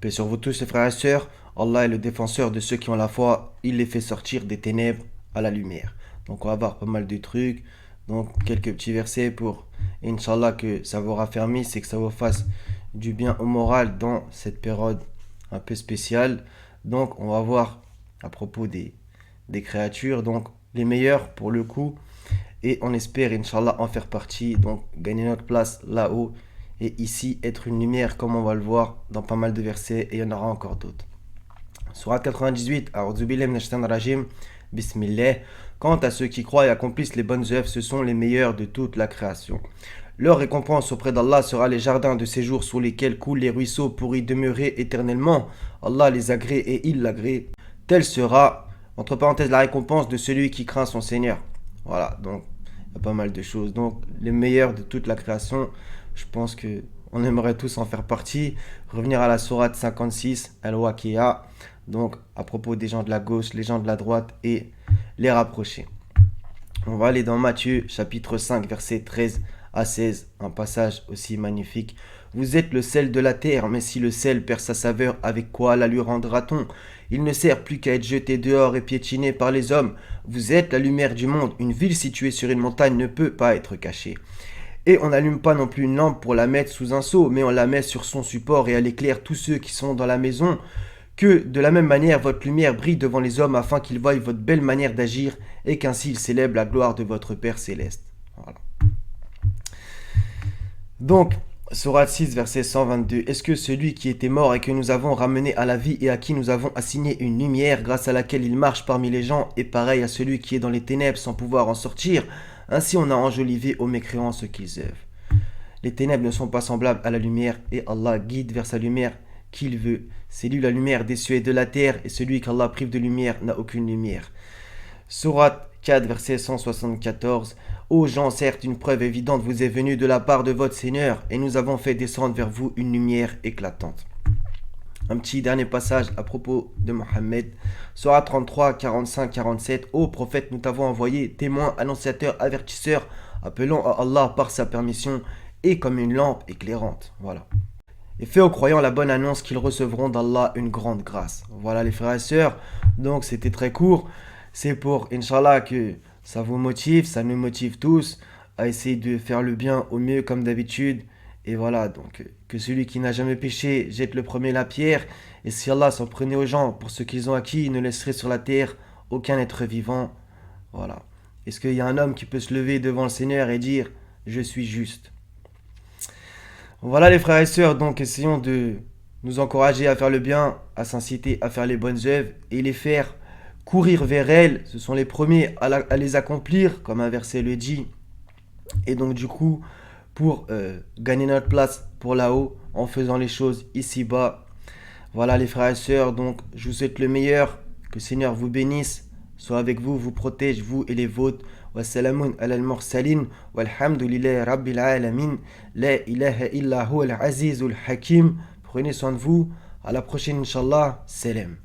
Paix sur vous tous, les frères et sœurs. Allah est le défenseur de ceux qui ont la foi. Il les fait sortir des ténèbres à la lumière. Donc, on va voir pas mal de trucs. Donc, quelques petits versets pour, Inch'Allah, que ça vous raffermisse et que ça vous fasse du bien au moral dans cette période un peu spéciale. Donc, on va voir à propos des créatures. Donc, les meilleurs pour le coup. Et on espère, Inch'Allah, en faire partie. Donc, gagner notre place là-haut et ici être une lumière comme on va le voir dans pas mal de versets et il y en aura encore d'autres. Surat 98, rajim, Bismillah. Quant à ceux qui croient et accomplissent les bonnes œuvres, ce sont les meilleurs de toute la création. Leur récompense auprès d'Allah sera les jardins de séjour sous lesquels coulent les ruisseaux pour y demeurer éternellement. Allah les agrée et il l'agrée. Telle sera, entre parenthèses, la récompense de celui qui craint son Seigneur. Voilà, donc il y a pas mal de choses. Donc les meilleurs de toute la création, je pense que on aimerait tous en faire partie. Revenir à la sourate 56, Al-Waqi'a, donc à propos des gens de la gauche, les gens de la droite et les rapprocher. On va aller dans Matthieu chapitre 5 verset 13 à 16, un passage aussi magnifique. Vous êtes le sel de la terre, mais si le sel perd sa saveur, avec quoi la lui rendra-t-on? Il ne sert plus qu'à être jeté dehors et piétiné par les hommes. Vous êtes la lumière du monde. Une ville située sur une montagne ne peut pas être cachée. Et on n'allume pas non plus une lampe pour la mettre sous un seau, mais on la met sur son support et elle éclaire tous ceux qui sont dans la maison. Que de la même manière votre lumière brille devant les hommes afin qu'ils voient votre belle manière d'agir et qu'ainsi ils célèbrent la gloire de votre Père céleste. Voilà. Donc, Sourate 6, verset 122. Est-ce que celui qui était mort et que nous avons ramené à la vie et à qui nous avons assigné une lumière grâce à laquelle il marche parmi les gens est pareil à celui qui est dans les ténèbres sans pouvoir en sortir? Ainsi on a enjolivé aux mécréants ce qu'ils œuvrent. Les ténèbres ne sont pas semblables à la lumière et Allah guide vers sa lumière qu'il veut. C'est lui la lumière des cieux et de la terre et celui qu'Allah prive de lumière n'a aucune lumière. Sourate 4, verset 174. Ô gens, certes, une preuve évidente vous est venue de la part de votre Seigneur, et nous avons fait descendre vers vous une lumière éclatante. Un petit dernier passage à propos de Mohammed. Surah 33, 45, 47. Ô prophète, nous t'avons envoyé témoin, annonciateur, avertisseur, appelant à Allah par sa permission, et comme une lampe éclairante. Voilà. Et fais aux croyants la bonne annonce qu'ils recevront d'Allah une grande grâce. Voilà les frères et sœurs. Donc c'était très court. C'est pour, Inch'Allah, que ça vous motive, ça nous motive tous à essayer de faire le bien au mieux comme d'habitude. Et voilà, donc que celui qui n'a jamais péché jette le premier la pierre. Et si Allah s'en prenait aux gens pour ce qu'ils ont acquis, il ne laisserait sur la terre aucun être vivant. Voilà. Est-ce qu'il y a un homme qui peut se lever devant le Seigneur et dire « Je suis juste » Voilà les frères et sœurs, donc essayons de nous encourager à faire le bien, à s'inciter à faire les bonnes œuvres et les faire courir vers elles. Ce sont les premiers à les accomplir, comme un verset le dit. Et donc du coup, pour gagner notre place pour là-haut, en faisant les choses ici-bas. Voilà les frères et sœurs, donc je vous souhaite le meilleur, que le Seigneur vous bénisse, soit avec vous, vous protège, vous et les vôtres. Wassalamun ala al-mursalin, walhamdulillahi rabbil alamin, la ilaha illa huwa al-azizul hakim. Prenez soin de vous, à la prochaine Inch'Allah, salam.